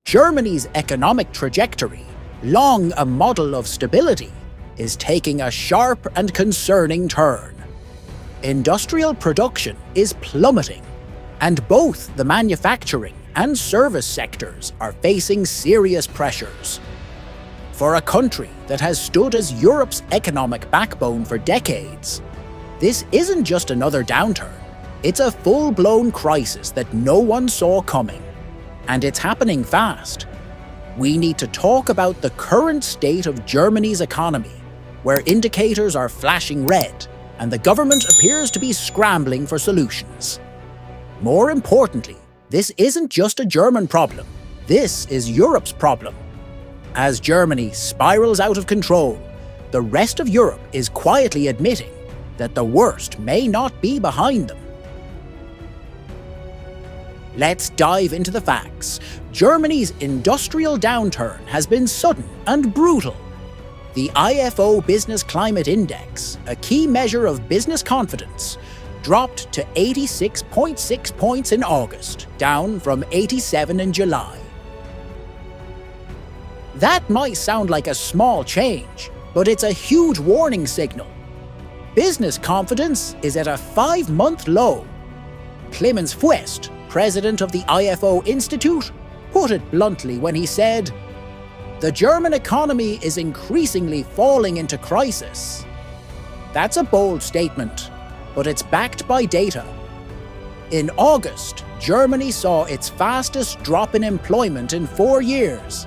Germany's economic trajectory, long a model of stability, is taking a sharp and concerning turn. Industrial production is plummeting, and both the manufacturing and service sectors are facing serious pressures. For a country that has stood as Europe's economic backbone for decades, this isn't just another downturn, it's a full-blown crisis that no one saw coming. And it's happening fast. We need to talk about the current state of Germany's economy, where indicators are flashing red and the government appears to be scrambling for solutions. More importantly, this isn't just a German problem, this is Europe's problem. As Germany spirals out of control, the rest of Europe is quietly admitting that the worst may not be behind them. Let's dive into the facts. Germany's industrial downturn has been sudden and brutal. The IFO Business Climate Index, a key measure of business confidence, dropped to 86.6 points in August, down from 87 in July. That might sound like a small change, but it's a huge warning signal. Business confidence is at a 5-month low. Clemens Fuest, president of the IFO Institute, put it bluntly when he said, "The German economy is increasingly falling into crisis." That's a bold statement, but it's backed by data. In August, Germany saw its fastest drop in employment in 4 years.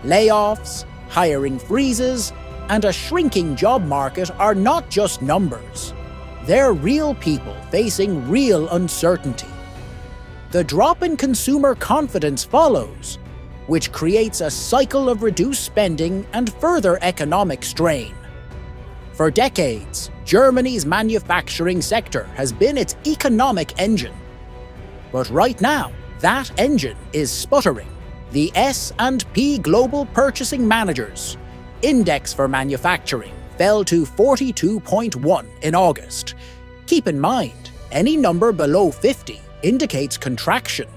Layoffs, hiring freezes, and a shrinking job market are not just numbers. They're real people facing real uncertainty. The drop in consumer confidence follows, which creates a cycle of reduced spending and further economic strain. For decades, Germany's manufacturing sector has been its economic engine. But right now, that engine is sputtering. The S&P Global Purchasing Managers Index for manufacturing fell to 42.1 in August. Keep in mind, any number below 50 indicates contraction,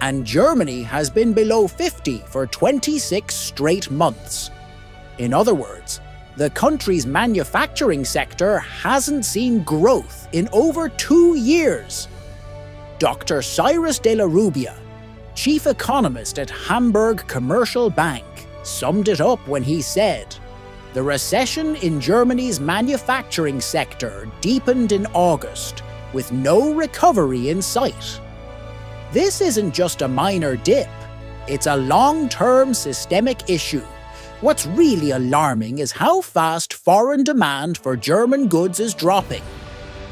and Germany has been below 50 for 26 straight months. In other words, the country's manufacturing sector hasn't seen growth in over 2 years. Dr. Cyrus de la Rubia, chief economist at Hamburg Commercial Bank, summed it up when he said, "The recession in Germany's manufacturing sector deepened in August, with no recovery in sight." This isn't just a minor dip, it's a long-term systemic issue. What's really alarming is how fast foreign demand for German goods is dropping.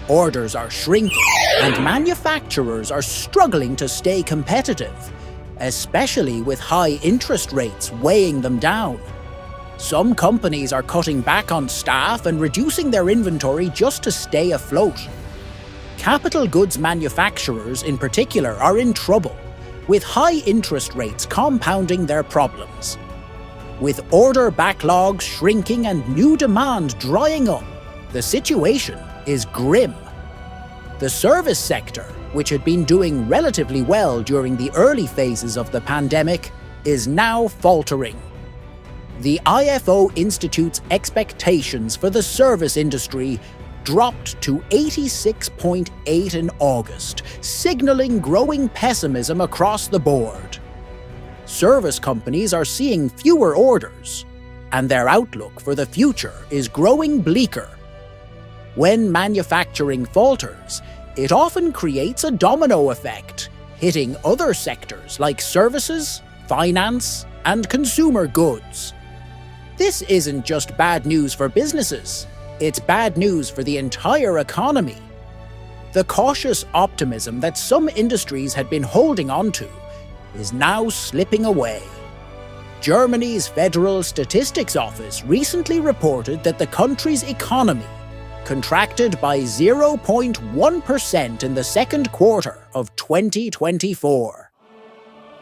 Orders are shrinking, and manufacturers are struggling to stay competitive, especially with high interest rates weighing them down. Some companies are cutting back on staff and reducing their inventory just to stay afloat. Capital goods manufacturers in particular are in trouble, with high interest rates compounding their problems. With order backlogs shrinking and new demand drying up, the situation is grim. The service sector, which had been doing relatively well during the early phases of the pandemic, is now faltering. The IFO Institute's expectations for the service industry dropped to 86.8 in August, signaling growing pessimism across the board. Service companies are seeing fewer orders, and their outlook for the future is growing bleaker. When manufacturing falters, it often creates a domino effect, hitting other sectors like services, finance, and consumer goods. This isn't just bad news for businesses, it's bad news for the entire economy. The cautious optimism that some industries had been holding on to is now slipping away. Germany's Federal Statistics Office recently reported that the country's economy contracted by 0.1% in the second quarter of 2024.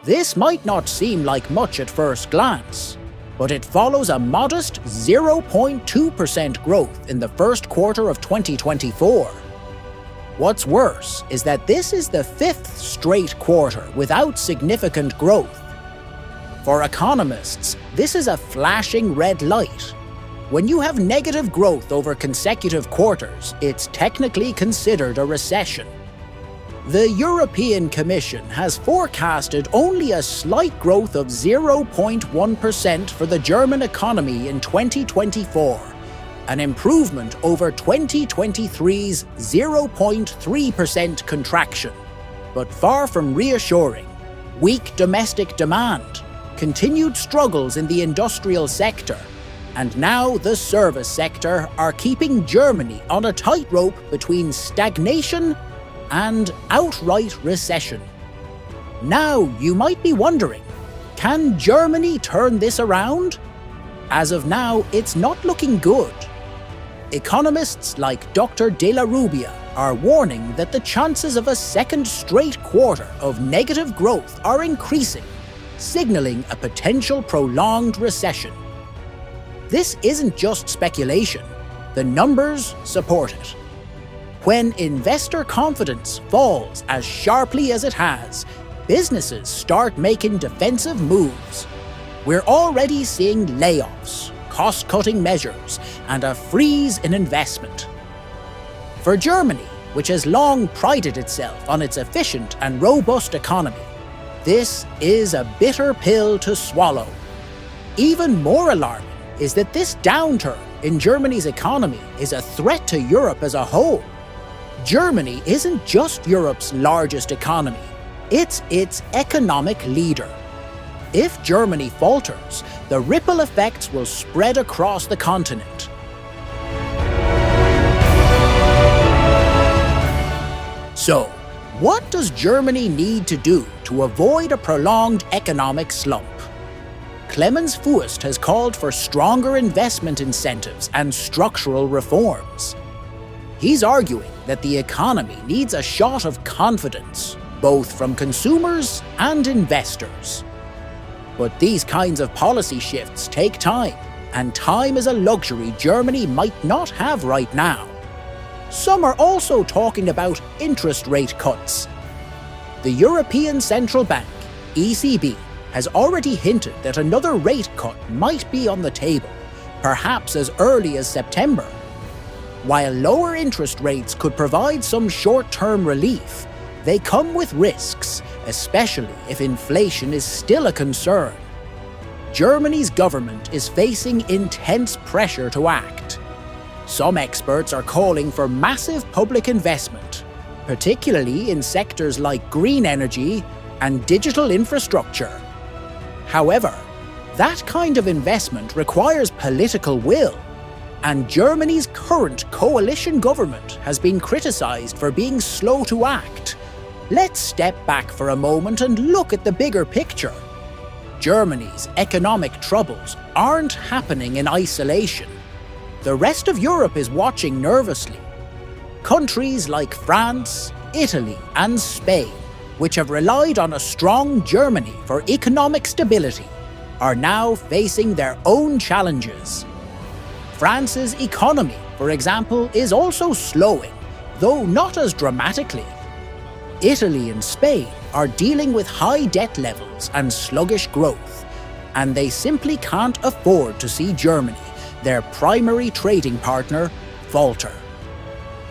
This might not seem like much at first glance, but it follows a modest 0.2% growth in the first quarter of 2024. What's worse is that this is the 5th straight quarter without significant growth. For economists, this is a flashing red light. When you have negative growth over consecutive quarters, it's technically considered a recession. The European Commission has forecasted only a slight growth of 0.1% for the German economy in 2024, an improvement over 2023's 0.3% contraction. But far from reassuring, weak domestic demand, continued struggles in the industrial sector, and now the service sector are keeping Germany on a tightrope between stagnation and outright recession. Now you might be wondering, can Germany turn this around? As of now, it's not looking good. Economists like Dr. De La Rubia are warning that the chances of a second straight quarter of negative growth are increasing, signaling a potential prolonged recession. This isn't just speculation. The numbers support it. When investor confidence falls as sharply as it has, businesses start making defensive moves. We're already seeing layoffs, cost-cutting measures, and a freeze in investment. For Germany, which has long prided itself on its efficient and robust economy, this is a bitter pill to swallow. Even more alarming is that this downturn in Germany's economy is a threat to Europe as a whole. Germany isn't just Europe's largest economy, it's its economic leader. If Germany falters, the ripple effects will spread across the continent. So, what does Germany need to do to avoid a prolonged economic slump? Clemens Fuest has called for stronger investment incentives and structural reforms. He's arguing that the economy needs a shot of confidence, both from consumers and investors. But these kinds of policy shifts take time, and time is a luxury Germany might not have right now. Some are also talking about interest rate cuts. The European Central Bank, ECB, has already hinted that another rate cut might be on the table, perhaps as early as September. While lower interest rates could provide some short-term relief, they come with risks, especially if inflation is still a concern. Germany's government is facing intense pressure to act. Some experts are calling for massive public investment, particularly in sectors like green energy and digital infrastructure. However, that kind of investment requires political will, and Germany's current coalition government has been criticized for being slow to act. Let's step back for a moment and look at the bigger picture. Germany's economic troubles aren't happening in isolation. The rest of Europe is watching nervously. Countries like France, Italy, and Spain, which have relied on a strong Germany for economic stability, are now facing their own challenges. France's economy, for example, is also slowing, though not as dramatically. Italy and Spain are dealing with high debt levels and sluggish growth, and they simply can't afford to see Germany, their primary trading partner, falter.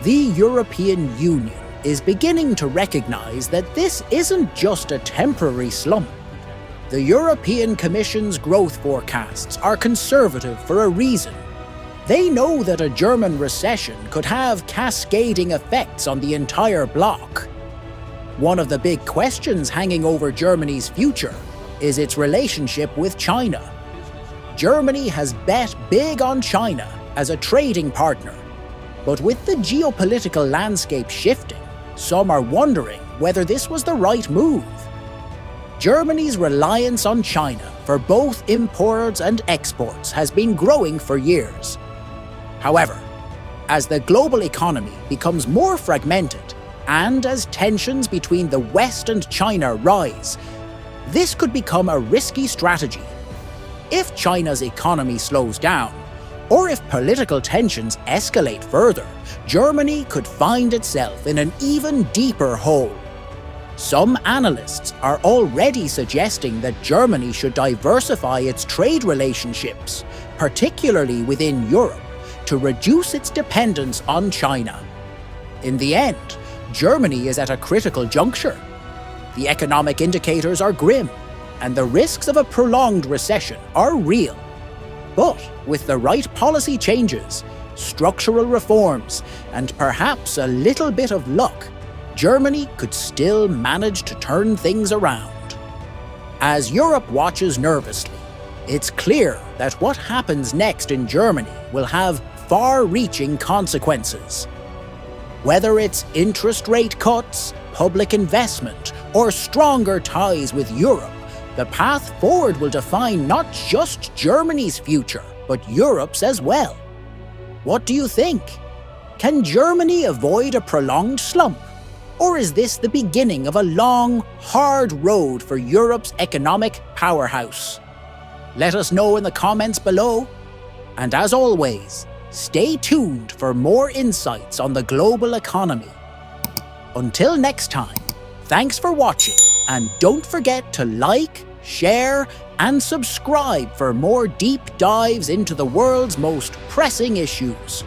The European Union is beginning to recognize that this isn't just a temporary slump. The European Commission's growth forecasts are conservative for a reason. They know that a German recession could have cascading effects on the entire bloc. One of the big questions hanging over Germany's future is its relationship with China. Germany has bet big on China as a trading partner, but with the geopolitical landscape shifting, some are wondering whether this was the right move. Germany's reliance on China for both imports and exports has been growing for years. However, as the global economy becomes more fragmented and as tensions between the West and China rise, this could become a risky strategy. If China's economy slows down, or if political tensions escalate further, Germany could find itself in an even deeper hole. Some analysts are already suggesting that Germany should diversify its trade relationships, particularly within Europe, to reduce its dependence on China. In the end, Germany is at a critical juncture. The economic indicators are grim, and the risks of a prolonged recession are real. But with the right policy changes, structural reforms, and perhaps a little bit of luck, Germany could still manage to turn things around. As Europe watches nervously, it's clear that what happens next in Germany will have far-reaching consequences. Whether it's interest rate cuts, public investment, or stronger ties with Europe, the path forward will define not just Germany's future, but Europe's as well. What do you think? Can Germany avoid a prolonged slump? Or is this the beginning of a long, hard road for Europe's economic powerhouse? Let us know in the comments below. And as always, stay tuned for more insights on the global economy. Until next time, thanks for watching, and don't forget to like, share, and subscribe for more deep dives into the world's most pressing issues.